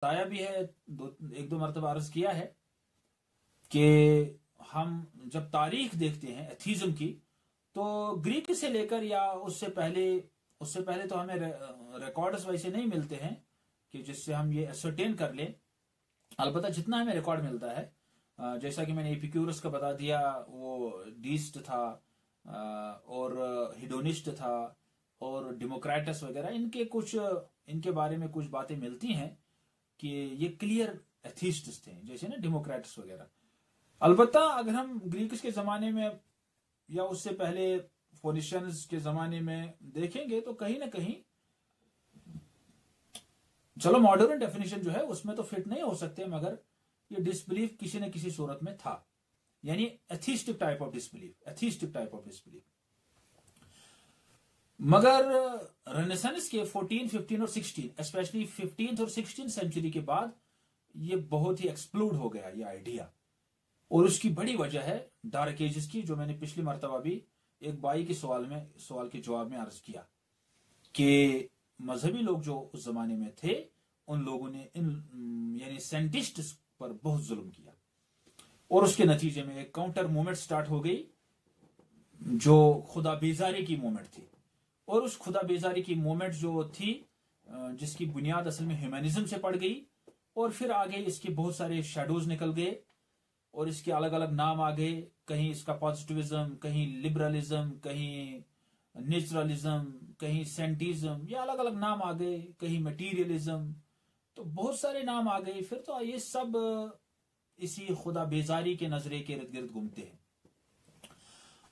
बताया भी है, एक दो मरतबा अर्ज किया है कि हम जब तारीख देखते हैं एथीज्म की, तो ग्रीक से लेकर या उससे पहले तो हमें रिकॉर्ड्स वैसे नहीं मिलते हैं कि जिससे हम ये असरटेन कर लें। अलबत्ता जितना हमें रिकॉर्ड मिलता है, जैसा कि मैंने एपिक्यूरस का बता दिया, वो डीस्ट था, और हिडोनिस्ट था, और डेमोक्रेटस वगैरह, इनके बारे में कुछ बातें मिलती हैं कि ये क्लियर एथिस्ट्स थे, जैसे ना डेमोक्रेट्स वगैरह। अलबत्ता अगर हम ग्रीक्स के ज़माने में या उससे पहले फोनिशियंस के ज़माने में देखेंगे तो कहीं ना कहीं, चलो मॉडर्न डेफिनेशन जो है उसमें तो फिट नहीं हो सकते, मगर ये डिसबिलीफ किसी न किसी सूरत में था, यानी एथिस्टिक टाइप ऑफ डिसबिलीफ। मगर रेनेसांस के 14, 15 और 16, स्पेशली 15th और 16th सेंचुरी के बाद ये बहुत ही एक्सप्लोड हो गया ये आइडिया। और उसकी बड़ी वजह है डार्क एजेस की, जो मैंने पिछली मरतबा भी एक बाई के सवाल के जवाब में अर्ज किया कि मजहबी लोग जो उस जमाने में थे, उन लोगों ने यानी साइंटिस्ट पर बहुत जुल्म किया, और उसके नतीजे में एक काउंटर मूवमेंट स्टार्ट हो गई जो खुदा बेजारी की मूवमेंट थी। और उस खुदा बेजारी की मूवमेंट जो थी, जिसकी बुनियाद असल में ह्यूमैनिज्म से पड़ गई, और फिर आगे इसके बहुत सारे शेडोज निकल गए और इसके अलग अलग नाम आ गए। कहीं इसका पॉजिटिविज्म, कहीं लिबरलिज्म, कहीं नेचुरलिज्म, कहीं सेंटिज्म, ये अलग अलग नाम आ गए, कहीं मटीरियलिज्म, तो बहुत सारे नाम आ गए। फिर तो ये सब इसी खुदा बेजारी के नजरे के इर्द गिर्द घूमते हैं।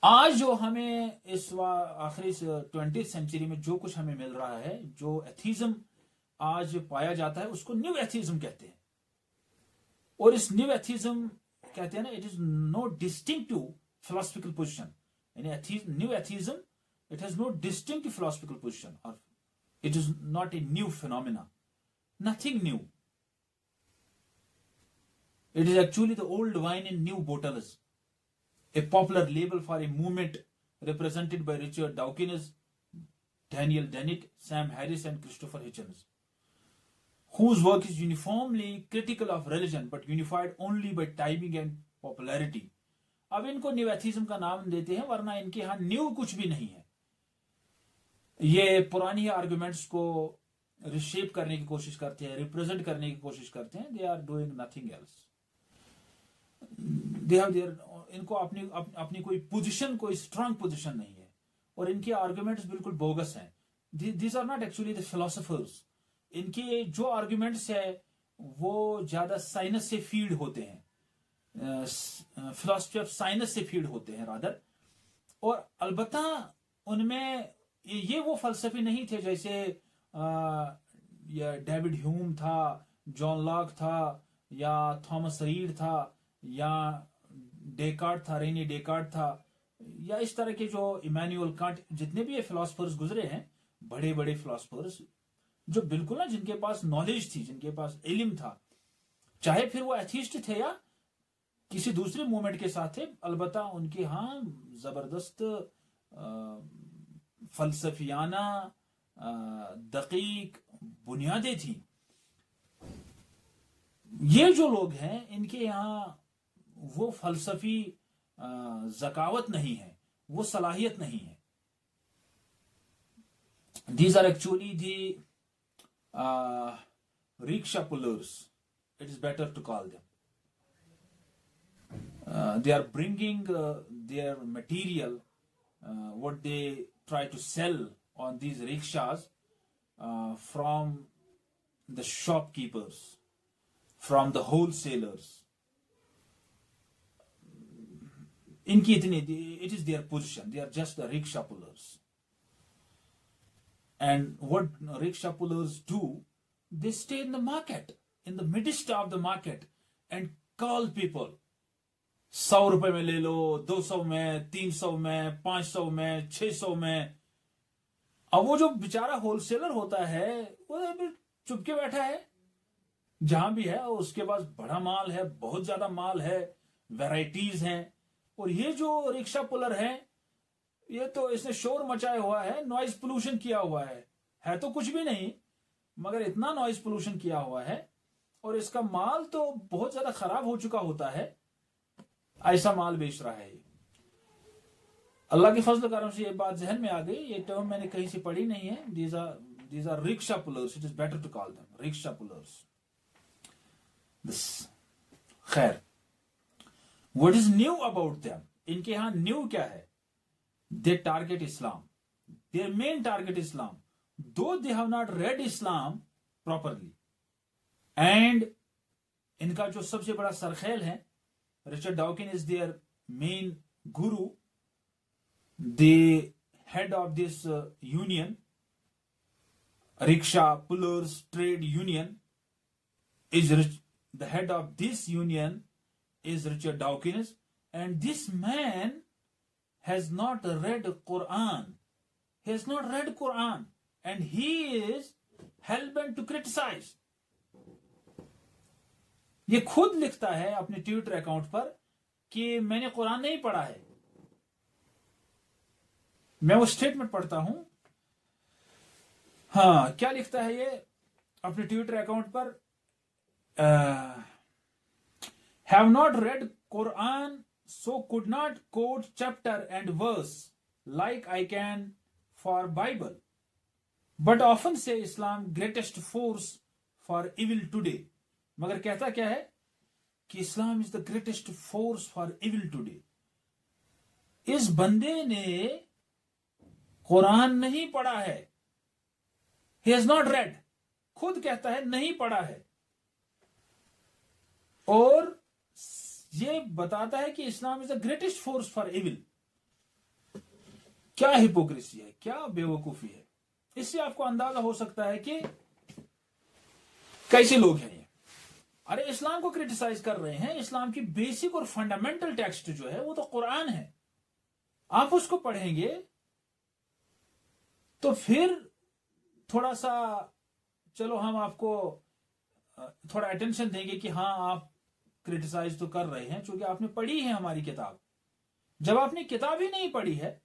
आज जो हमें इस आखिरी 20th सेंचुरी में जो कुछ हमें मिल रहा है, जो एथीज्म आज पाया जाता है, उसको न्यू एथीज्म कहते हैं। और इस न्यू एथीज्म कहते हैं ना, it is no distinctive philosophical position, यानी new atheism, it has no distinctive philosophical position, और it is not a new phenomena, nothing new. It is actually the old wine in new bottles, a popular label for a movement represented by Richard Dawkins, Daniel Dennett, Sam Harris, and Christopher Hitchens, whose work is uniformly critical of religion but unified only by timing and popularity. अब इनको new atheism का नाम देते हैं, वरना इनके यहां new कुछ भी नहीं है। ये पुरानी आर्गुमेंट्स को रिशेप करने की कोशिश करते हैं, रिप्रेजेंट करने की कोशिश करते हैं। They are doing nothing else. They have their, इनको अपनी कोई पोजीशन, कोई स्ट्रांग पोजीशन नहीं है, और इनके आर्गुमेंट्स बिल्कुल बोगस हैं। These are not actually the philosophers. इनके जो आर्गुमेंट्स है वो ज्यादा साइंस से फीड होते हैं, फिलोसफी ऑफ साइंस से फीड होते हैं रादर। और अलबत्ता उनमें ये वो फलसफी नहीं थे जैसे या डेविड ह्यूम था, जॉन लॉक था, या थॉमस रीड था, या डेकार्ट था, रेनी डेकार्ट था, या इस तरह के जो इमैनुअल कांट, जितने भी ये फिलोसफर्स गुजरे हैं, बड़े बड़े फिलोसफर्स, जो बिल्कुल ना, जिनके पास नॉलेज थी, जिनके पास इल्म था, चाहे फिर वो एथिस्ट थे या किसी दूसरे मूवमेंट के साथ थे, अलबत्ता उनके यहाँ जबरदस्त फलसफियाना दकीक बुनियादें थी। ये जो लोग हैं, इनके यहाँ वो फलसफी जकावत नहीं है, वो सलाहियत नहीं है। These are actually the rickshaw pullers, it is better to call them. They are bringing their material, what they try to sell on these rickshaws, from the shopkeepers, from the wholesalers. इनकी इतनी, it is their position, they are just the rickshaw pullers. And what rickshaw pullers do, they stay in the market, in the midst of the market, and call people. 100 रुपए में ले लो, 200 में, 300 में, 500 में, 600 में। अब वो जो बेचारा होलसेलर होता है, वो चुपके बैठा है, जहां भी है उसके पास बड़ा माल है, बहुत ज्यादा माल है, वैरायटीज हैं। और ये जो रिक्शा पुलर है, ये तो इसने शोर मचाया हुआ है, नॉइज पोल्यूशन किया हुआ है तो कुछ भी नहीं, मगर इतना नॉइज पोल्यूशन किया हुआ है और इसका माल तो बहुत ज्यादा खराब हो चुका होता है, ऐसा माल बेच रहा है। अल्लाह के फजल करम से ये बात जहन में आ गई। ये टर्म मैंने कहीं से पढ़ी नहीं है। these are rickshaw pullers, it is better to call them rickshaw pullers. this खैर, what is new about them? इनके यहां न्यू क्या है? they target Islam, their main target Islam, though they have not read Islam properly. and इनका जो सबसे बड़ा सरखेल है, Richard डॉकिन is their main guru, the head of this union, rickshaw pullers trade union, is the head of this union is Richard Dawkins, and this man has not read Quran. He has not read Quran, and he is hell-bent to criticize. ये खुद लिखता है अपने Twitter account पर कि मैंने कुरान नहीं पढ़ा है। मैं वो स्टेटमेंट पढ़ता हूं। हाँ, क्या लिखता है ये अपने ट्विटर अकाउंट पर? Have not read Quran so could not quote chapter and verse like I can for Bible, but often say Islam greatest force for evil today. मगर कहता क्या है कि Islam is the greatest force for evil today. इस बंदे ने कुरान नहीं पढ़ा है। He has not read, खुद कहता है नहीं पढ़ा है, और ये बताता है कि Islam is the greatest force for evil. क्या हिपोक्रेसी है, क्या बेवकूफी है। इससे आपको अंदाजा हो सकता है कि कैसे लोग हैं ये। अरे इस्लाम को क्रिटिसाइज कर रहे हैं। इस्लाम की बेसिक और फंडामेंटल टेक्स्ट जो है वो तो कुरान है। आप उसको पढ़ेंगे तो फिर थोड़ा सा चलो हम आपको थोड़ा अटेंशन देंगे कि हाँ आप क्रिटिसाइज तो कर रहे हैं, क्योंकि आपने पढ़ी है हमारी किताब। जब आपने किताब ही नहीं पढ़ी है,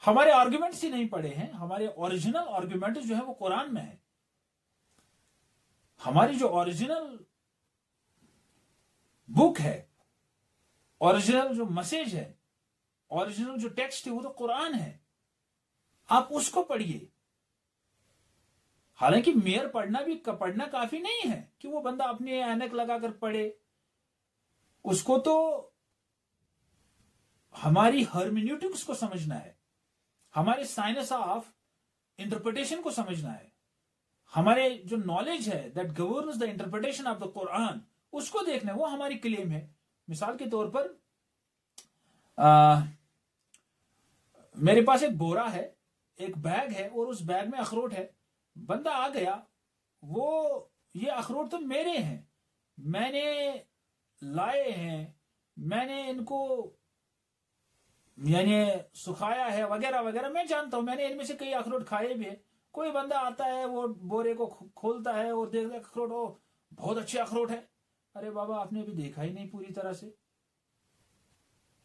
हमारे आर्ग्यूमेंट्स ही नहीं पढ़े हैं, हमारे ओरिजिनल आर्ग्यूमेंट जो है वो कुरान में है। हमारी जो ओरिजिनल बुक है, ओरिजिनल जो मैसेज है, ओरिजिनल जो टेक्स्ट है वो तो कुरान है। आप उसको पढ़िए। हालांकि मेयर पढ़ना काफी नहीं है कि वो बंदा अपने ऐनक लगाकर पढ़े। उसको तो हमारी हर्मेन्यूटिक्स को समझना है, हमारे साइंस ऑफ इंटरप्रिटेशन को समझना है, हमारे जो नॉलेज है that governs the interpretation of the Quran, उसको देखना है। वो हमारी क्लेम है। मिसाल के तौर पर मेरे पास एक बोरा है, एक बैग है, और उस बैग में अखरोट है। बंदा आ गया, वो ये अखरोट तो मेरे हैं, मैंने लाए हैं, मैंने इनको यानी सुखाया है वगैरह वगैरह, मैं जानता हूं, मैंने इनमें से कई अखरोट खाए भी है। कोई बंदा आता है, वो बोरे को खोलता है और देखता है अखरोट, ओ बहुत अच्छे अखरोट है। अरे बाबा, आपने भी देखा ही नहीं पूरी तरह से।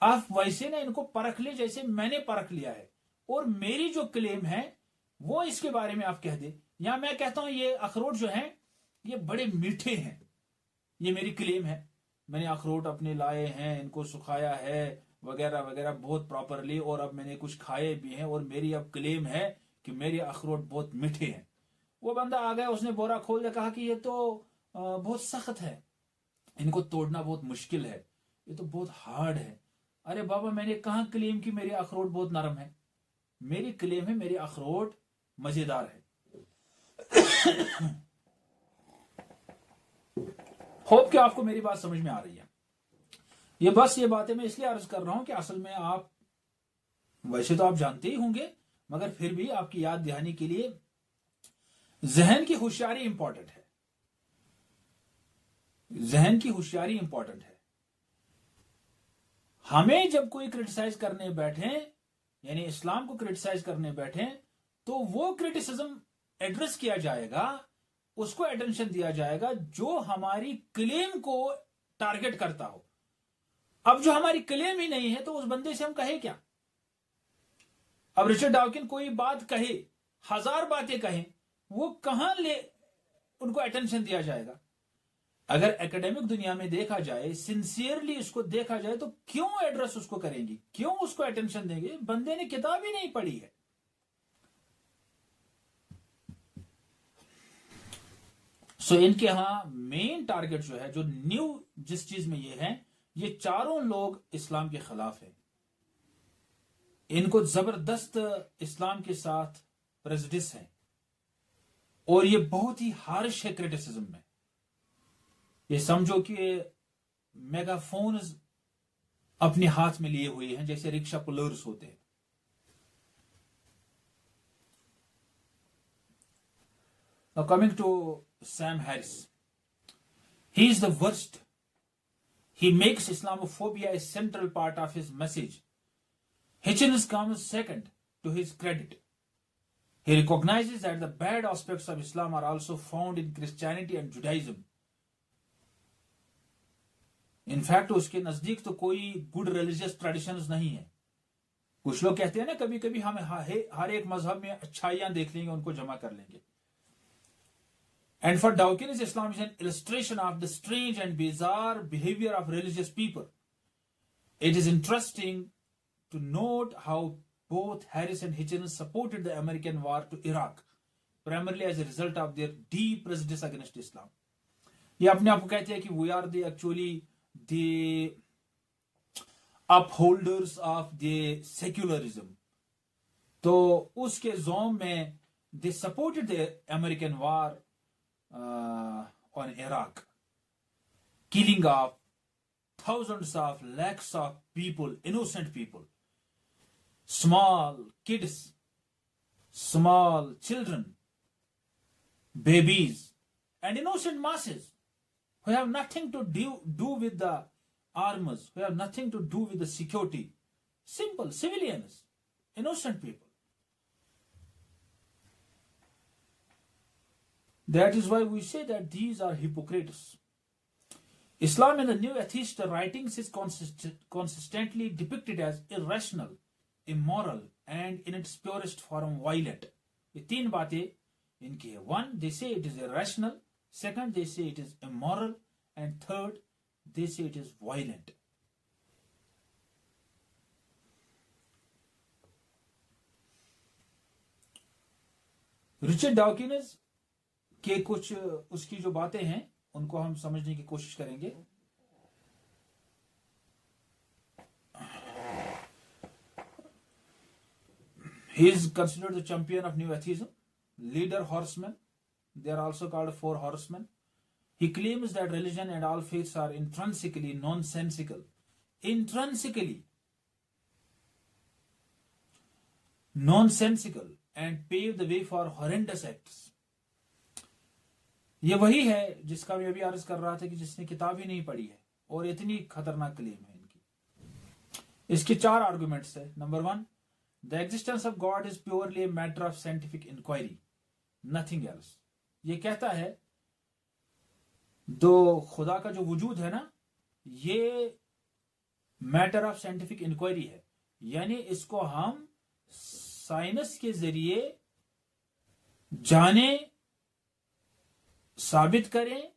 आप वैसे ना इनको परख ले जैसे मैंने परख लिया है, और मेरी जो क्लेम है वो इसके बारे में आप कह दे। या मैं कहता हूं ये अखरोट जो हैं ये बड़े मीठे हैं, ये मेरी क्लेम है, मैंने अखरोट अपने लाए हैं, इनको सुखाया है वगैरह वगैरह बहुत प्रॉपरली, और अब मैंने कुछ खाए भी हैं, और मेरी अब क्लेम है कि मेरे अखरोट बहुत मीठे हैं। वो बंदा आ गया, उसने बोरा खोल दिया, कहा कि ये तो बहुत सख्त है, इनको तोड़ना बहुत मुश्किल है, ये तो बहुत हार्ड है। अरे बाबा, मैंने कहा क्लेम कि मेरे अखरोट बहुत नरम है? मेरी क्लेम है मेरे अखरोट मजेदार है। होप कि आपको मेरी बात समझ में आ रही है। ये बातें मैं इसलिए अर्ज कर रहा हूं कि असल में आप वैसे तो आप जानते ही होंगे, मगर फिर भी आपकी याद दहानी के लिए जहन की होशियारी इंपॉर्टेंट है। जहन की होशियारी इंपॉर्टेंट है। हमें जब कोई क्रिटिसाइज करने बैठे, यानी इस्लाम को क्रिटिसाइज करने बैठे, तो वो क्रिटिसिज्म एड्रेस किया जाएगा, उसको अटेंशन दिया जाएगा जो हमारी क्लेम को टारगेट करता हो। अब जो हमारी क्लेम ही नहीं है तो उस बंदे से हम कहे क्या? अब रिचर्ड डॉकिन कोई बात कहे, 1000 बातें कहें, वो कहां ले उनको अटेंशन दिया जाएगा? अगर एकेडमिक दुनिया में देखा जाए, सिंसियरली उसको देखा जाए, तो क्यों एड्रेस उसको करेंगे, क्यों उसको अटेंशन देंगे? बंदे ने किताब ही नहीं पढ़ी है। सो इनके यहां मेन टारगेट जो है, जो न्यू जिस चीज में ये है, ये चारों लोग इस्लाम के खिलाफ है। इनको जबरदस्त इस्लाम के साथ प्रेजुडिस है और ये बहुत ही हार्श है क्रिटिसिज्म में। ये समझो कि मेगाफोन अपने हाथ में लिए हुए हैं, जैसे रिक्शा पुलर्स होते हैं। Now coming to Sam Harris, he is the worst. He makes Islamophobia a central part of his message. Hitchens comes second to his credit. He recognizes that the bad aspects of Islam are also found in Christianity and Judaism. In fact उसके नजदीक तो कोई good religious traditions नहीं है। कुछ लोग कहते हैं ना, कभी कभी हम हर एक मजहब में अच्छाइयां देख लेंगे, उनको जमा कर लेंगे। And for Dawkins, Islam is an illustration of the strange and bizarre behavior of religious people. It is interesting to note how both Harris and Hitchens supported the American war to Iraq, primarily as a result of their deep prejudice against Islam. ये अपने आप को कहते हैं कि we are actually the upholders of the secularism. तो उसके जोम में they supported the American war on Iraq, killing of thousands of lakhs of people, innocent people, small kids, small children, babies, and innocent masses who have nothing to do with the arms, who have nothing to do with the security. Simple civilians, innocent people. That is why we say that these are hypocrites. Islam in the New Atheist writings is consistently depicted as irrational, immoral, and in its purest form violent. ये तीन बातें इनकी है। One, they say it is irrational. Second, they say it is immoral. And third, they say it is violent. Richard Dawkins के कुछ उसकी जो बातें हैं उनको हम समझने की कोशिश करेंगे। He is considered the champion of New Atheism, leader horseman. They are also called four horsemen. He claims that religion and all faiths are intrinsically nonsensical. Intrinsically nonsensical and pave the way for horrendous acts. ये वही है जिसका मैं अभी अर्ज कर रहा था कि जिसने किताब ही नहीं पढ़ी है, और इतनी खतरनाक क्लेम है इनकी। इसके चार आर्गुमेंट्स है। Number one, the existence of God is purely a matter of scientific inquiry, nothing else. ये कहता है दो खुदा का जो वजूद है ना, ये मैटर ऑफ साइंटिफिक इंक्वायरी है, यानी इसको हम साइंस के जरिए जाने, साबित करें।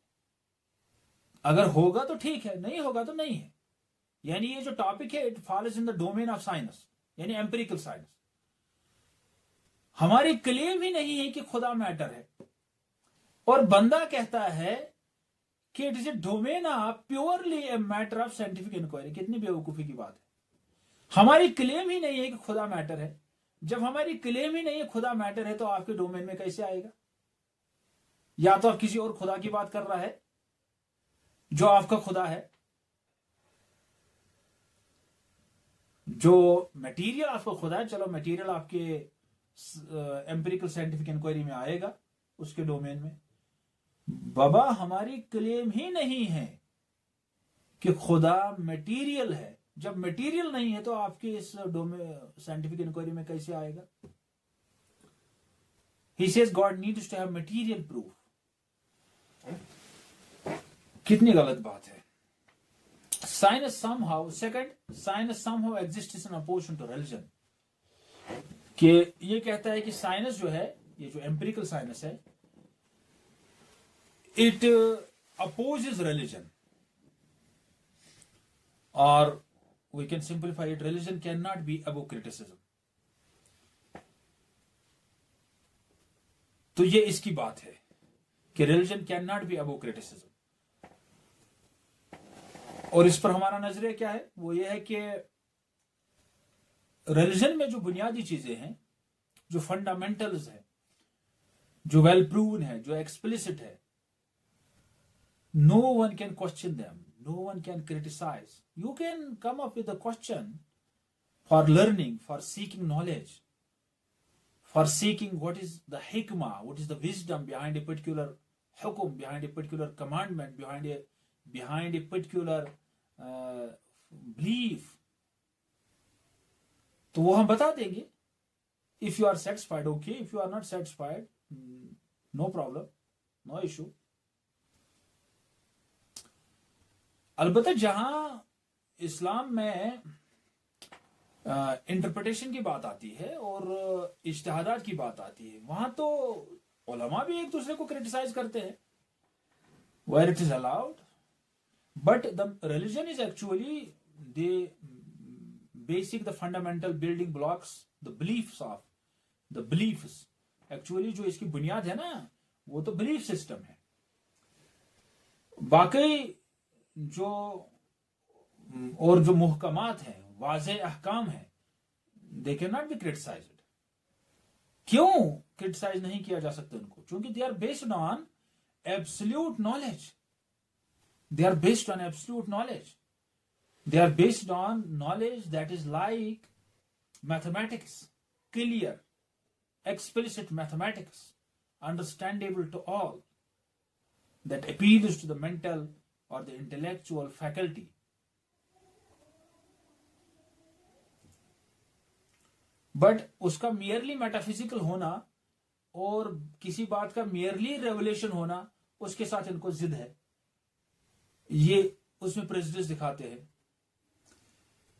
अगर होगा तो ठीक है, नहीं होगा तो नहीं है। यानी ये जो टॉपिक है, it follows in the domain of science, यानी एम्पिरिकल साइंस। हमारी क्लेम ही नहीं है कि खुदा मैटर है, और बंदा कहता है कि it is a domain of purely a matter of scientific inquiry. कितनी बेवकूफी की बात है। हमारी क्लेम ही नहीं है कि खुदा मैटर है। जब हमारी क्लेम ही नहीं है खुदा मैटर है, तो आपके डोमेन में कैसे आएगा? या तो आप किसी और खुदा की बात कर रहा है जो आपका खुदा है। जो मटेरियल आपका खुदा है, चलो मटेरियल आपके एम्पिरिकल साइंटिफिक इंक्वायरी में आएगा, उसके डोमेन में। बाबा, हमारी क्लेम ही नहीं है कि खुदा मटेरियल है। जब मटेरियल नहीं है तो आपके इस डोमेन साइंटिफिक इंक्वायरी में कैसे आएगा? He says God needs to have material proof. कितनी गलत बात है। Science somehow, second, science somehow exists in opposition to religion. कि ये कहता है कि साइंस जो है, ये जो एम्पिरिकल साइंस है, it opposes religion, or we can simplify it, religion cannot be above criticism. तो ये इसकी बात है कि religion can not be above criticism. और इस पर हमारा नजरिया क्या है, वो ये है कि रिलीजन में जो बुनियादी चीजें हैं, जो फंडामेंटल्स है, जो वेल प्रूवन है, जो एक्सप्लिसिट है, no one can question them, no one can criticise. You can come up with a question for learning, for seeking knowledge, for seeking what is the hikmah, what is the wisdom behind a particular hukum, behind a particular commandment, behind a particular belief, तो वो हम बता देंगे। if you are satisfied, okay, if you are not satisfied, no problem, no issue। अलबत्ता जहां इस्लाम में interpretation की बात आती है और इज्तिहादात की बात आती है, वहां तो उलमा भी एक दूसरे को क्रिटिसाइज करते हैं, where it is allowed. But the religion is actually the basic, the fundamental building blocks, the beliefs of the beliefs. Actually जो इसकी बुनियाद है ना, वो तो बिलीफ सिस्टम है। बाकी जो और जो मुहकमात हैं, वाज़े अहकाम है, they can not be criticised. क्यों क्रिटिसाइज नहीं किया जा सकता उनको? क्योंकि they are based on absolute knowledge, they are based on absolute knowledge, they are based on knowledge that is like mathematics, clear, explicit mathematics, understandable to all, that appeals to the mental or the intellectual faculty. But उसका merely metaphysical होना और किसी बात का merely revelation होना, उसके साथ इनको जिद है, ये उसमें प्रेजुडिस दिखाते हैं।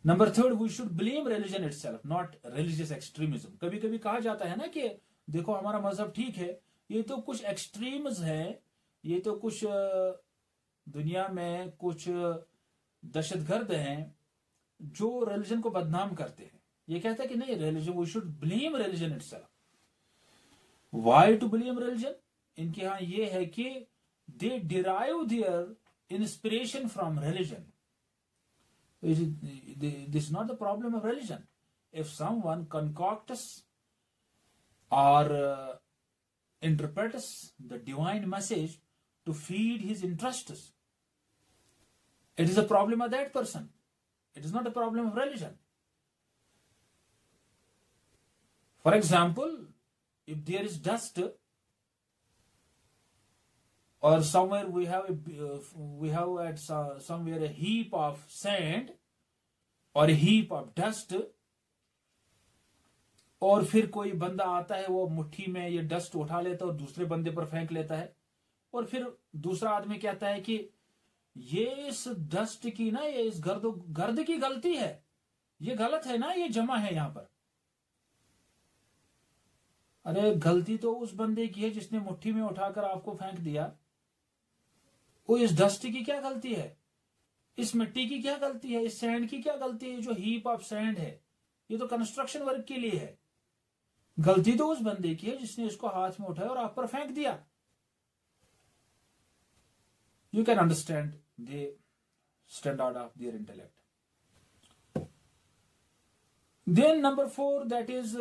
Number third, we should blame religion itself, not religious extremism. कभी कभी कहा जाता है ना कि देखो हमारा मजहब ठीक है, ये तो कुछ एक्सट्रीम्स हैं, ये तो कुछ दुनिया में कुछ दहशतगर्द हैं जो रिलीजन को बदनाम करते हैं। ये कहता है कि नहीं, religion, we should blame religion itself. Why to blame religion? इनके यहां ये है कि they derive their inspiration from religion. This is not the problem of religion. If someone concocts or interprets the divine message to feed his interests, it is a problem of that person. It is not a problem of religion. For example, if there is dust, or somewhere we have somewhere a heap of sand or a heap of dust, और फिर कोई बंदा आता है, वो मुट्ठी में ये डस्ट उठा लेता है और दूसरे बंदे पर फेंक लेता है, और फिर दूसरा आदमी कहता है कि ये इस डस्ट की ना, ये इस गर्द की गलती है, ये गलत है ना, ये जमा है यहां पर। अरे गलती तो उस बंदे की है जिसने मुट्ठी में उठाकर आपको फेंक दिया। वो इस डस्ट की क्या गलती है? इस मिट्टी की क्या गलती है? इस सैंड की क्या गलती है? जो हीप ऑफ सैंड है, ये तो कंस्ट्रक्शन वर्क के लिए है। गलती तो उस बंदे की है जिसने इसको हाथ में उठाया और आप पर फेंक दिया। You can understand the standard of their intellect. Then number 4, that is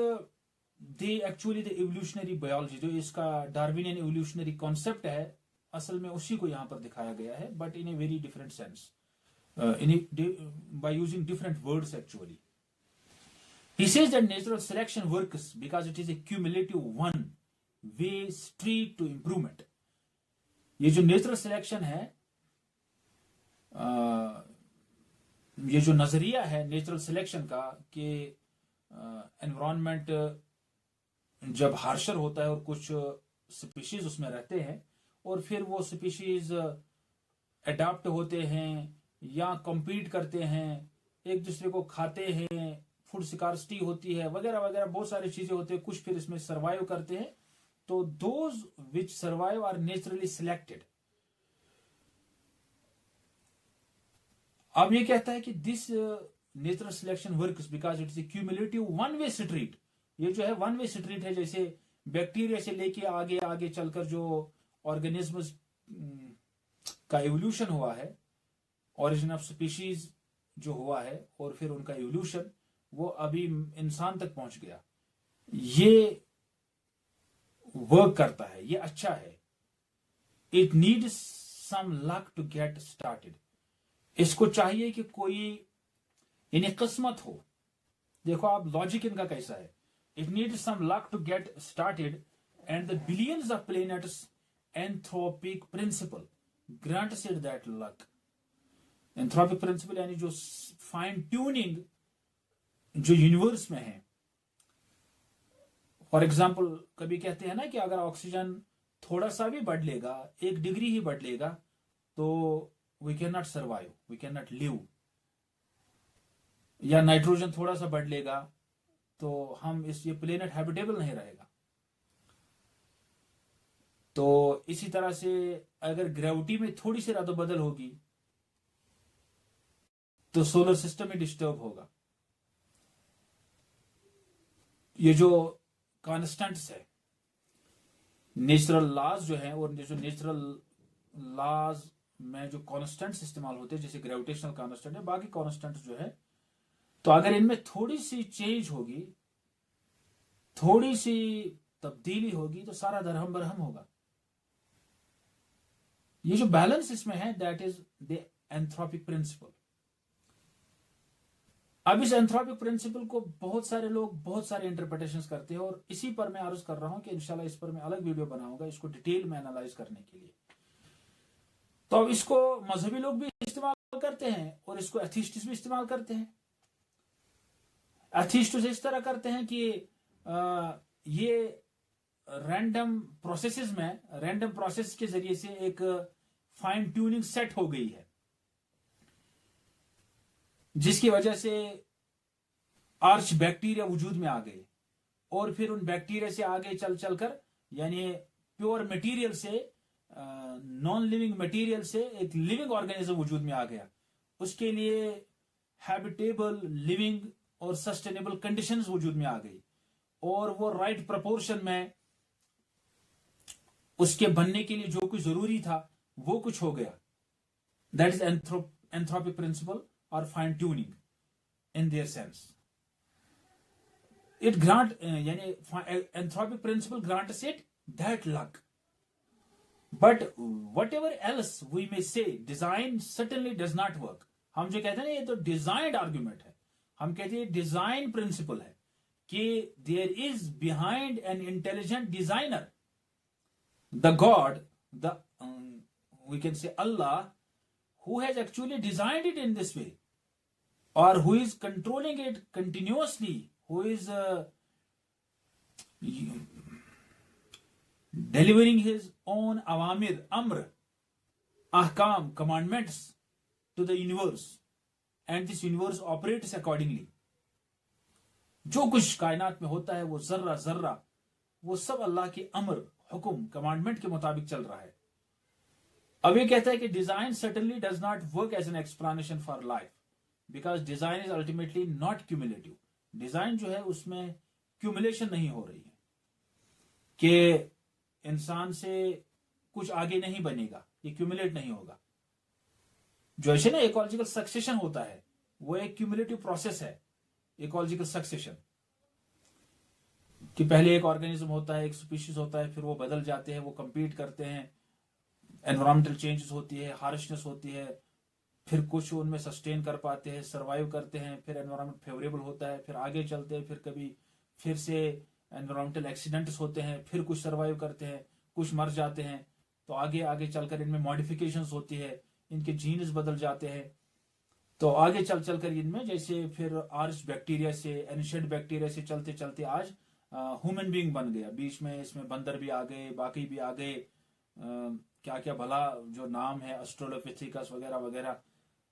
actually the evolutionary biology. जो इसका डार्विनियन इवोल्यूशनरी कॉन्सेप्ट है, असल में उसी को यहां पर दिखाया गया है, but in a very different sense, by using different words actually. He says that natural selection works because it is a cumulative one-way street to improvement. ये जो नेचुरल सिलेक्शन है, ये जो नजरिया है नेचुरल सिलेक्शन का कि एनवायरनमेंट जब हार्शर होता है और कुछ स्पीशीज उसमें रहते हैं और फिर वो स्पीशीज अडॉप्ट होते हैं या कम्पीट करते हैं, एक दूसरे को खाते हैं, फूड सिकार्सिटी होती है, वगैरह वगैरह बहुत सारी चीजें होती है, कुछ फिर इसमें सर्वाइव करते हैं। तो those which survive are naturally selected. अब ये कहता है कि this natural selection works because it is a cumulative one way street. ये जो है वन वे स्ट्रीट है, जैसे बैक्टीरिया से लेके आगे आगे चलकर जो ऑर्गेनिज्म्स का इवोल्यूशन हुआ है, ओरिजिन ऑफ स्पीशीज जो हुआ है और फिर उनका इवोल्यूशन, वो अभी इंसान तक पहुंच गया। ये वर्क करता है, ये अच्छा है। It needs some luck to get started. इसको चाहिए कि कोई यानी किस्मत हो। देखो आप लॉजिक इनका कैसा है। It needs some luck to get started and the billions of planets anthropic principle grants it that luck. Anthropic principle यानी जो फाइन ट्यूनिंग जो यूनिवर्स में है। फॉर एग्जाम्पल कभी कहते हैं ना कि अगर ऑक्सीजन थोड़ा सा भी बढ़ लेगा, 1 डिग्री ही बढ़ लेगा, तो we can not survive, we can not live. या नाइट्रोजन थोड़ा सा बढ़ लेगा तो हम ये प्लेनेट हैबिटेबल नहीं रहेगा। तो इसी तरह से अगर ग्रेविटी में थोड़ी सी रद्द-बदल होगी तो सोलर सिस्टम ही डिस्टर्ब होगा। ये जो कॉन्स्टेंट्स है, नेचुरल लॉज जो है, और जो नेचुरल लॉज में जो कॉन्स्टेंट्स इस्तेमाल होते हैं जैसे ग्रेविटेशनल कॉन्स्टेंट है, बाकी कॉन्स्टेंट्स जो है, तो अगर इनमें थोड़ी सी चेंज होगी, थोड़ी सी तब्दीली होगी तो सारा दरहम बरहम होगा। ये जो बैलेंस इसमें है that is the anthropic principle. अब इस एंथ्रोपिक प्रिंसिपल को बहुत सारे लोग बहुत सारे इंटरप्रिटेशंस करते हैं, और इसी पर मैं अर्ज कर रहा हूं कि इंशाल्लाह इस पर मैं अलग वीडियो बनाऊंगा इसको डिटेल में एनालाइज करने के लिए। तो अब इसको मजहबी लोग भी इस्तेमाल करते हैं और इसको एथिस्टिस्ट भी इस्तेमाल करते हैं। एथिस्टिस्ट इस तरह करते हैं कि ये रैंडम प्रोसेसेस में, रैंडम प्रोसेस के जरिए से एक फाइन ट्यूनिंग सेट हो गई है, जिसकी वजह से आर्च बैक्टीरिया वजूद में आ गए, और फिर उन बैक्टीरिया से आगे चल चलकर यानी प्योर मटेरियल से, नॉन लिविंग मटेरियल से एक लिविंग ऑर्गेनिज्म वजूद में आ गया। उसके लिए हैबिटेबल, लिविंग और सस्टेनेबल कंडीशंस वजूद में आ गई, और वो राइट प्रपोर्शन में उसके बनने के लिए जो कुछ जरूरी था वो कुछ हो गया। दैट इज एंथ्रोपिक प्रिंसिपल और fine tuning in their sense. It grant यानी anthropic principle grants it that luck, but whatever else we may say, design certainly does not work. हम जो कहते हैं ना, ये तो डिजाइंड आर्ग्यूमेंट है। हम कहते हैं डिजाइन प्रिंसिपल है कि there is behind an intelligent designer, the God, the we can say Allah, who has actually designed it in this way, or who is controlling it continuously, who is delivering his own awamir, amr, ahkam, commandments to the universe, and this universe operates accordingly. जो कुछ कायनात में होता है वो जर्रा जर्रा वो सब अल्लाह के अमर, हुक्म, कमांडमेंट के मुताबिक चल रहा है। अब ये कहता है कि design certainly does not work as an explanation for life, because design is ultimately not cumulative. Design जो है उसमें क्यूमुलेशन नहीं हो रही है कि इंसान से कुछ आगे नहीं बनेगा, ये क्यूमुलेट नहीं होगा। जो ऐसे ना इकोलॉजिकल सक्सेशन होता है वो एक क्यूमुलेटिव प्रोसेस है। इकोलॉजिकल सक्सेशन कि पहले एक ऑर्गेनिज्म होता है, एक स्पीशीज होता है, फिर वो बदल जाते हैं, वो कंपीट करते हैं, एनवायरमेंटल चेंजेस होती है, हार्शनेस होती है, फिर कुछ उनमें सस्टेन कर पाते हैं, सरवाइव करते हैं, फिर एनवायरमेंट फेवरेबल होता है, फिर आगे चलते हैं, फिर कभी फिर से एनवायरमेंटल एक्सीडेंट्स होते हैं, फिर कुछ सरवाइव करते हैं, कुछ मर जाते हैं, तो आगे आगे चलकर इनमें मॉडिफिकेशंस होती है, इनके जीन्स बदल जाते हैं, तो आगे चल चलकर इनमें जैसे फिर आर्च बैक्टीरिया से, एनिशिएंट बैक्टीरिया से चलते चलते आज ह्यूमन बीइंग बन गया। बीच में इसमें बंदर भी आ गए, बाकी भी आ गए, क्या क्या भला जो नाम है, ऑस्ट्रेलोपिथेकस वगैरह वगैरह,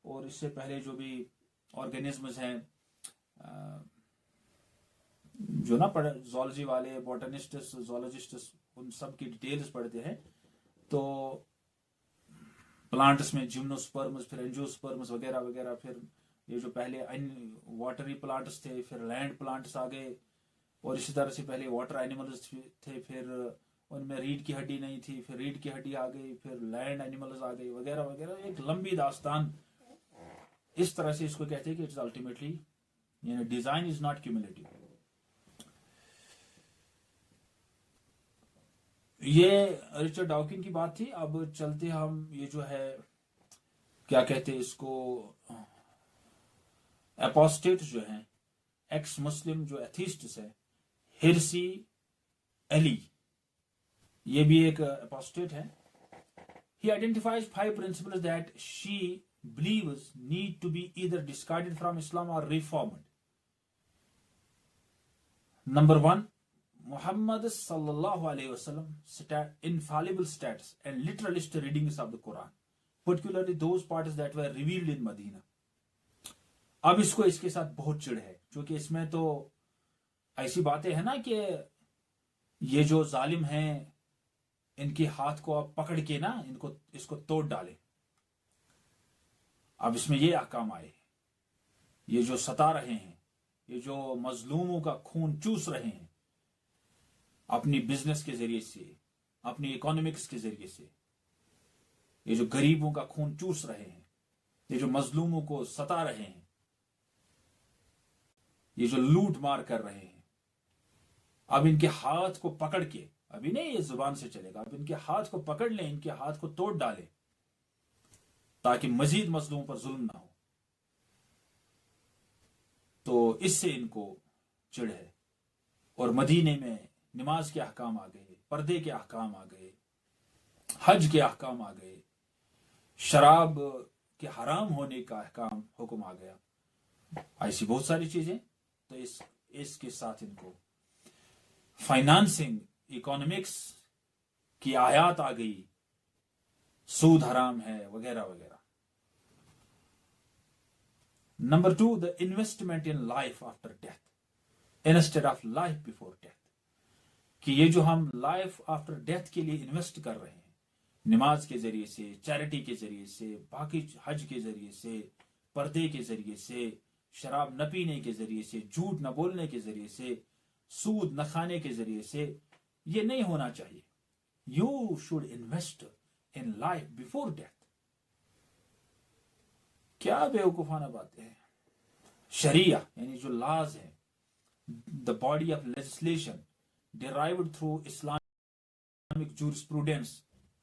और इससे पहले जो भी ऑर्गेनिज्म्स हैं, जो ना पढ़े जोलॉजी वाले, बॉटनिस्ट्स, जोलॉजिस्ट्स, उन सब की डिटेल्स पढ़ते हैं, तो प्लांट्स में जिम्नोस्पर्म्स, फिर एंजियोस्पर्म्स वगैरह वगैरह, फिर ये जो पहले वाटरी प्लांट्स थे, फिर लैंड प्लांट्स आ गए, और इसी तरह से पहले वाटर एनिमल्स थे, फिर उनमें रीढ़ की हड्डी नहीं थी, फिर रीढ़ की हड्डी आ गई, फिर लैंड एनिमल्स आ गई वगैरह वगैरह, एक लंबी दास्तान। इस तरह से इसको कहते हैं कि इट्स अल्टीमेटली, यानी डिजाइन इज नॉट क्यूमुलेटिव। ये रिचर्ड डॉकिन की बात थी। अब चलते हम ये जो है क्या कहते हैं इसको, एपोस्टेट जो हैं, एक्स मुस्लिम जो एथिस्ट्स है, हिरसी अली, ये भी एक एपोस्टेट है। He identifies 5 principles that she believes need to be either discarded from Islam or reformed. Number 1, Muhammad sallallahu alaihi wasallam infallible status and literalist readings of the Quran, particularly those parts that were revealed in Medina. अब इसको इसके साथ बहुत चिढ़ है, क्योंकि इसमें तो ऐसी बातें हैं ना कि ये जो जालिम हैं, इनके हाथ को आप पकड़ के ना इसको तोड़ डालें। अब इसमें ये अहकाम आए, ये जो सता रहे हैं, ये जो मजलूमों का खून चूस रहे हैं अपनी बिजनेस के जरिए से, अपनी इकोनॉमिक्स के जरिए से, ये जो गरीबों का खून चूस रहे हैं, ये जो मजलूमों को सता रहे हैं, ये जो लूट मार कर रहे हैं, अब इनके हाथ को पकड़ के, अभी नहीं ये जुबान से चलेगा, अब इनके हाथ को पकड़ लें, इनके हाथ को तोड़ डालें, ताकि मजीद मजलूम पर जुल्म ना हो। तो इससे इनको चिढ़ है। और मदीने में नमाज के अहकाम आ गए, पर्दे के अहकाम आ गए, हज के अहकाम आ गए, शराब के हराम होने का अहकाम हुक्म आ गया, ऐसी बहुत सारी चीजें। तो इसके साथ इनको फाइनेंसिंग, इकोनॉमिक्स की आयात आ गई, सूद हराम है वगैरह वगैरह। Number 2, the investment in life after death instead of life before death, कि ये जो हम लाइफ आफ्टर डेथ के लिए इन्वेस्ट कर रहे हैं, नमाज के जरिए से, चैरिटी के जरिए से, बाकी हज के जरिए से, पर्दे के जरिए से, शराब न पीने के जरिए से, झूठ न बोलने के जरिए से, सूद न खाने के जरिए से, ये नहीं होना चाहिए। You should invest in life before death. क्या बेवकूफाना बातें हैं। शरिया यानी जो लॉज है, the body of legislation derived through Islamic jurisprudence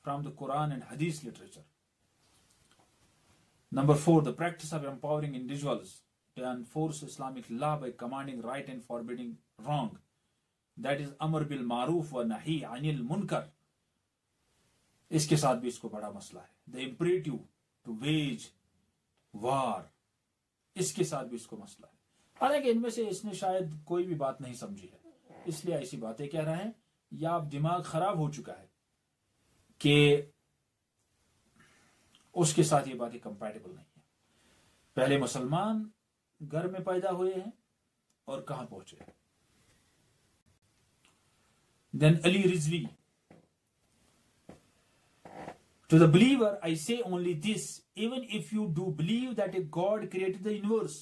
from the Quran and Hadith literature. Number 4, the practice of empowering individuals to enforce Islamic law by commanding right and forbidding wrong. That is Amr bil Maruf wa Nahi Anil Munkar. इसके साथ भी इसको बड़ा मसला है। The imperative to wage war, इसके साथ भी इसको मसला है। हालांकि इनमें से इसने शायद कोई भी बात नहीं समझी है, इसलिए ऐसी बातें कह रहे हैं, या अब दिमाग खराब हो चुका है कि उसके साथ ये बातें कंपैटिबल नहीं है। पहले मुसलमान घर में पैदा हुए हैं और कहां पहुंचे। Then Ali Rizvi, to the believer I say only this, even if you do believe that a God created the universe,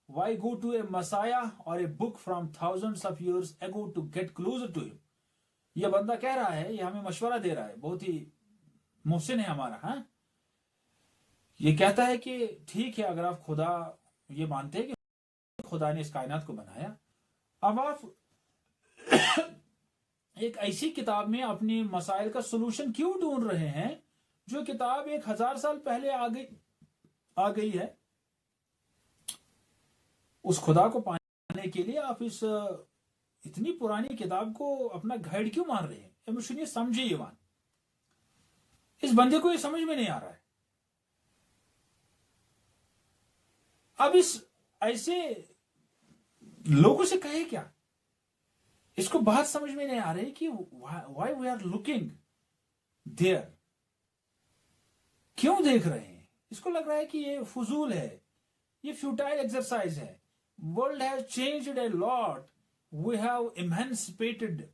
why go to a messiah or a book from thousands of years ago to get closer to him? यह बंदा कह रहा है, ये हमें मशवरा दे रहा है, बहुत ही मोहसिन है हमारा। हाँ, ये कहता है कि ठीक है, अगर आप खुदा ये मानते हैं कि खुदा ने इस कायनात को बनाया, अब आप एक ऐसी किताब में अपने मसाइल का सलूशन क्यों ढूंढ रहे हैं जो किताब 1000 साल पहले आ गई है। उस खुदा को पाने के लिए आप इस इतनी पुरानी किताब को अपना गाइड क्यों मान रहे हैं। अब सुनिए, समझिए ये बात, इस बंदे को ये समझ में नहीं आ रहा है। अब इस ऐसे लोगों से कहे क्या, इसको बात समझ में नहीं आ रही कि why we are looking there, क्यों देख रहे हैं। इसको लग रहा है कि ये फजूल है, ये फ्यूटाइल एक्सरसाइज है। World has changed a lot, we have emancipated.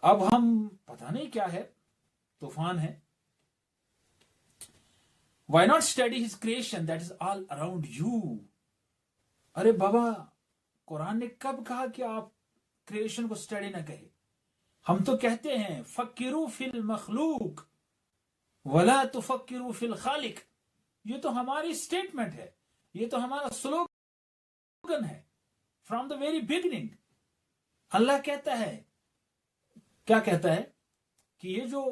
अब हम पता नहीं क्या है, तूफान है। Why not study his creation that is all around you? अरे बाबा, कुरान ने कब कहा कि आप क्रिएशन को स्टडी ना करें? हम तो कहते हैं फक्किरू फिल मखलूक वला तुफक्किरू फिल खालिक। ये तो हमारी स्टेटमेंट है, ये तो हमारा स्लोगन है फ्रॉम द वेरी बिगिनिंग। अल्लाह कहता है, क्या कहता है कि ये जो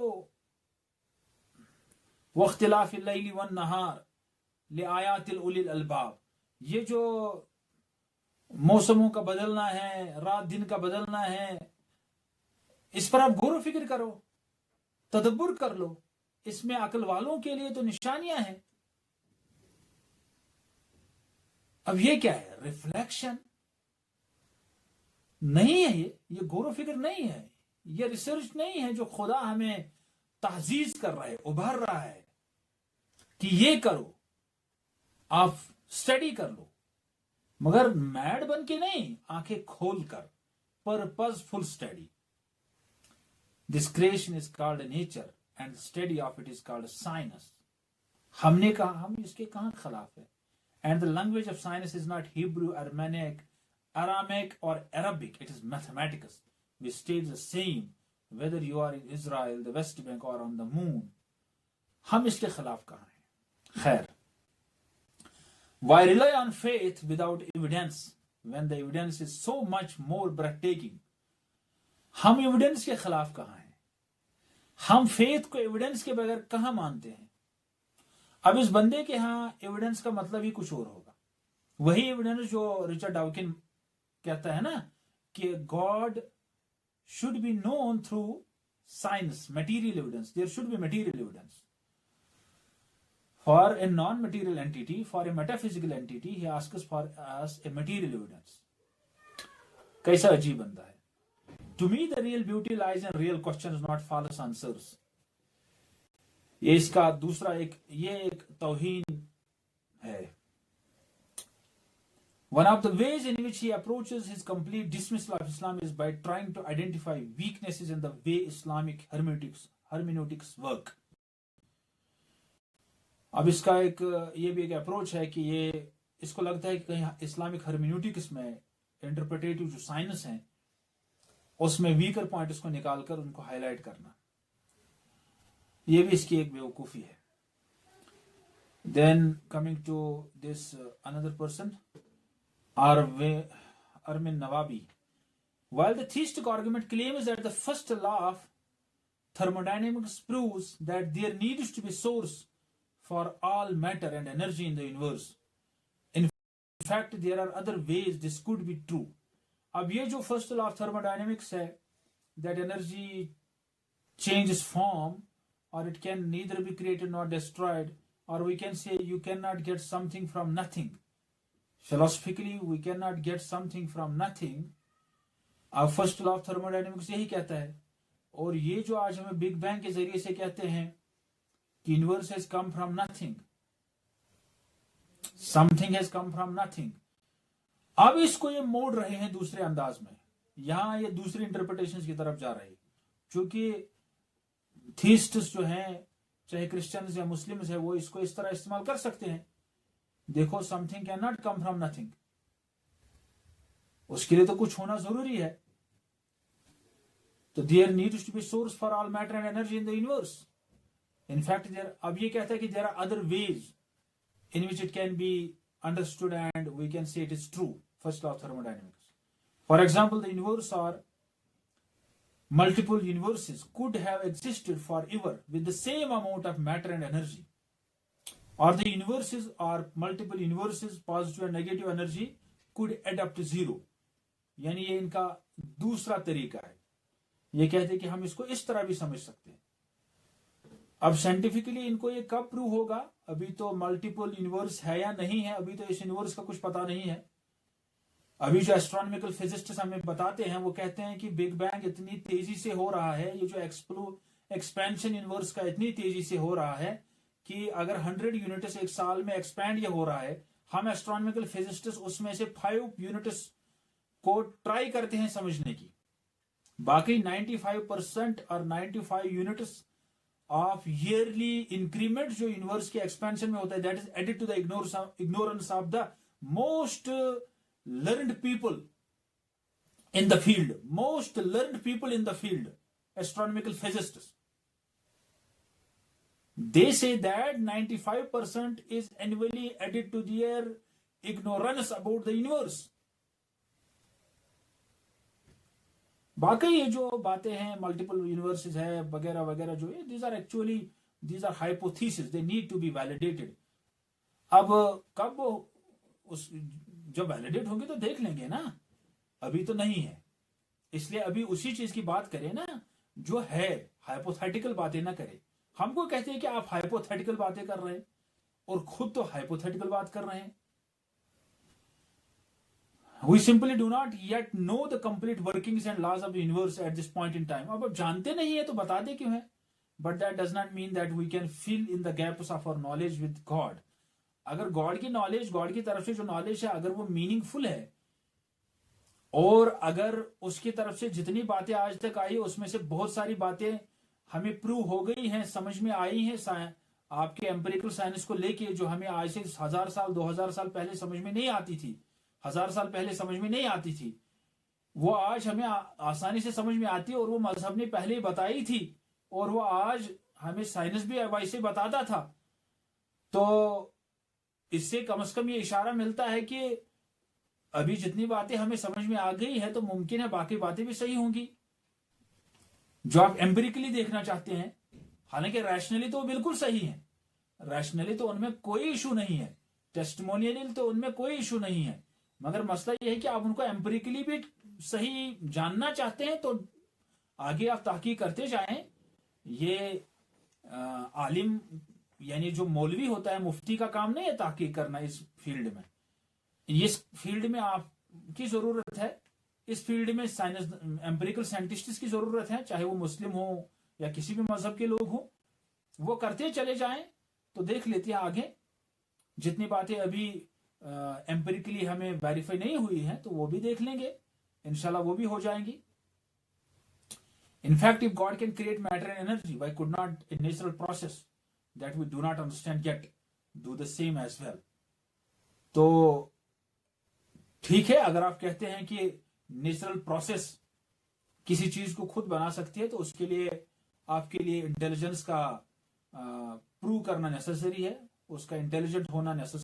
वख्तिलाफिल लैली वन नहार लिआयातिल उलिल अलबाब, ये जो मौसमों का बदलना है, रात दिन का बदलना है, इस पर आप गौर फिक्र करो, तदब्बुर कर लो। इसमें अकल वालों के लिए तो निशानियां हैं। अब ये क्या है? रिफ्लेक्शन नहीं है, ये गौर फिक्र नहीं है, ये रिसर्च नहीं है जो खुदा हमें तहजीज कर रहा है, उभर रहा है कि ये करो, आप स्टडी कर लो, मगर मैड बन के नहीं, आंखें खोल कर, purposeful study. This creation is called nature and study of it is called science. हमने कहा, हम इसके कहां खिलाफ है? And the language of science is not Hebrew, Aramaic, Aramaic or Arabic, it is mathematics. We state the same whether you are in Israel, the West Bank or on the moon. हम इसके खिलाफ कहाँ हैं? खैर, why rely on faith without evidence when the evidence is so much more breathtaking? हम evidence के खिलाफ कहाँ हैं? हम फेथ को एविडेंस के बगैर कहाँ मानते हैं? अब इस बंदे के यहाँ एविडेंस का मतलब ही कुछ और होगा। वही एविडेंस जो रिचर्ड डाविकिन कहता है ना कि God should be known through science, material evidence. There should be material evidence for a non material entity, for a metaphysical entity he asks for us a material evidence. कैसा अजीब बंदा है। To me the real beauty lies in real questions, not false answers. ये इसका दूसरा एक तौहीन है। One of the ways in which he approaches his complete dismissal of Islam is by trying to identify weaknesses in the way Islamic hermeneutics work. अब इसका ये भी एक अप्रोच है कि ये इसको लगता है कि कहीं इस्लामिक हर्मेन्यूटिक्स में इंटरप्रेटेटिव जो साइंस है उसमें वीकर पॉइंट उसको निकालकर उनको हाईलाइट करना, ये भी इसकी एक बेवकूफी है। Then coming to this another person, Armin Nawabi. While the theistic argument claims that the first law of thermodynamics proves that there needs to be source for all matter and energy in the universe, in fact there are other ways this could be true. अब ये जो first law of thermodynamics है, that energy changes form or it can neither be created nor destroyed, or we can say you cannot get something from nothing. Philosophically, we cannot get something from nothing. Our first law of thermodynamics यही कहता है। और ये जो आज हमें big bang के जरिए से कहते हैं कि universe has come from nothing, something has come from nothing, अब इसको ये मोड़ रहे हैं दूसरे अंदाज में। यहां ये दूसरी इंटरप्रिटेशन की तरफ जा रहे हैं, क्योंकि थीस्टिस्ट जो हैं, चाहे क्रिश्चियंस या मुस्लिम्स है, वो इसको इस तरह इस्तेमाल कर सकते हैं। देखो, something can not come from nothing, उसके लिए तो कुछ होना जरूरी है। तो there needs to be source for all matter and energy in the universe. In fact अब ये कहता है कि there are other ways in which it can be understood and we can say it is true. First law of thermodynamics, for example, the universe और multiple universes could have existed forever with the same amount of matter and energy, or the universes or multiple universes, positive and negative energy, could add up to zero. यानी ये इनका दूसरा तरीका है। ये कहते हैं कि हम इसको इस तरह भी समझ सकते हैं। अब साइंटिफिकली इनको ये कब प्रूव होगा? अभी तो मल्टीपल यूनिवर्स है या नहीं है, अभी तो इस यूनिवर्स का कुछ पता नहीं है। अभी जो एस्ट्रोनॉमिकल फिजिसिस्ट हमें बताते हैं, वो कहते हैं कि बिग बैंग इतनी तेजी से हो रहा है, ये जो एक्सपेंशन यूनिवर्स का इतनी तेजी से हो रहा है कि अगर 100 यूनिट्स एक साल में एक्सपैंड ये हो रहा है, हम एस्ट्रोनॉमिकल फिजिसिस्ट उसमें से 5 यूनिट्स को ट्राई करते हैं समझने की, बाकी 95% और 95 यूनिट्स ऑफ ईयरली इंक्रीमेंट जो यूनिवर्स के एक्सपेंशन में होता है, that is added to the ignorance of the most learned people in the field, most learned people in the field, astronomical physicists. They say that 95% is annually added to their ignorance about the universe. बाकी ये जो बातें हैं multiple universes है वगैरह वगैरह जो है, these are hypotheses, they need to be validated. अब कब उस जब वैलिडेट होंगे तो देख लेंगे ना, अभी तो नहीं है। इसलिए अभी उसी चीज की बात करें ना जो है, हाइपोथेटिकल बातें ना करें। हमको कहते हैं कि आप हाइपोथेटिकल बातें कर रहे हैं और खुद तो हाइपोथेटिकल बात कर रहे हैं। We simply do not yet know the complete workings and laws of the universe at this point in time. अब जानते नहीं है तो बता दे क्यों है। But that does not mean that we can fill in the gaps of our knowledge with God. अगर God की नॉलेज, गॉड की तरफ से जो नॉलेज है, अगर वो मीनिंगफुल है और अगर उसकी तरफ से जितनी बातें आज तक आई उसमें से बहुत सारी बातें हमें प्रूव हो गई हैं, समझ में आई हैं, आपके एम्पिरिकल साइंस को लेके, जो हमें आज से 1000 साल 2000 साल पहले समझ में नहीं आती थी, 1000 साल पहले समझ में नहीं आती थी, वो आज हमें आसानी से समझ में आती है। और वो मजहब ने पहले ही बताई थी और वो आज हमें साइंस भी वैसे बताता था। तो इससे कम से कम ये इशारा मिलता है कि अभी जितनी बातें हमें समझ में आ गई है तो मुमकिन है बाकी बातें भी सही होंगी जो आप एम्पिरिकली देखना चाहते हैं। हालांकि रैशनली तो बिल्कुल सही है, रैशनली तो उनमें कोई इशू नहीं है, टेस्टिमोनियल तो उनमें कोई इशू नहीं है, मगर मसला यह है कि आप उनको एम्पिरिकली भी सही जानना चाहते हैं तो आगे आप तहकीक करते जाएं। ये आलिम यानी जो मौलवी होता है, मुफ्ती का काम नहीं है तहकीक करना इस फील्ड में। इस फील्ड में आपकी जरूरत है, इस फील्ड में साइंस एम्पिरिकल साइंटिस्ट की जरूरत है, चाहे वो मुस्लिम हो या किसी भी मजहब के लोग हो। वो करते चले जाएं तो देख लेते हैं आगे जितनी बातें अभी एम्पिरिकली हमें वेरीफाई नहीं हुई हैं तो वो भी देख लेंगे, इंशाल्लाह वो भी हो जाएंगी। In fact if God can create matter and energy, why could not in natural process that we do not understand yet do the same as well. तो ठीक है, अगर आप कहते हैं कि नेचुरल प्रोसेस किसी चीज को खुद बना सकती है तो उसके लिए आपके लिए इंटेलिजेंस का प्रूव करना नेसेसरी है, उसका इंटेलिजेंट होना नेसेसरी